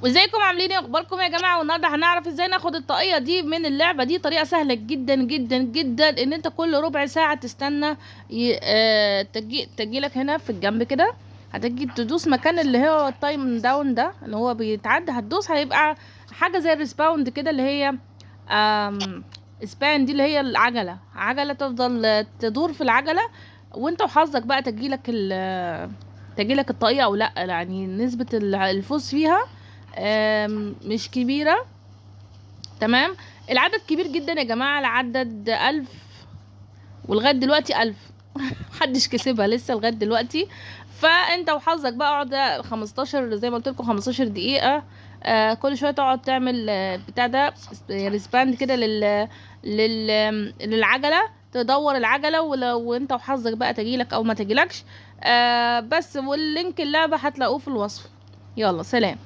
وازيكم عاملين ايه؟ اخباركم يا جماعه؟ والنهارده هنعرف ازاي ناخد الطاقيه دي من اللعبه دي. طريقه سهله جدا جدا جدا، ان انت كل ربع ساعه تستنى تجيلك هنا في الجنب كده. هتجي تدوس مكان اللي هو التايم داون ده اللي هو بيتعدى، هتدوس هيبقى حاجه زي الريسباوند كده، اللي هي سبان دي، اللي هي العجله. عجله تفضل تدور في العجله، وانت وحظك بقى تجيلك الطاقيه او لا. يعني نسبه الفوز فيها مش كبيرة. تمام. العدد كبير جدا يا جماعة، العدد 1000، ولغاية دلوقتي 1000 محدش كسبها لسه لغاية دلوقتي. فانت وحظك بقى اقعد 15، زي ما قلت لكم 15 دقيقة. كل شوية تقعد تعمل بتاع ده ريسباند كده للعجلة، تدور العجلة، وانت وحظك بقى تجيلك او ما تجيلكش. بس واللينك اللعبة هتلاقوه في الوصف. يلا سلام.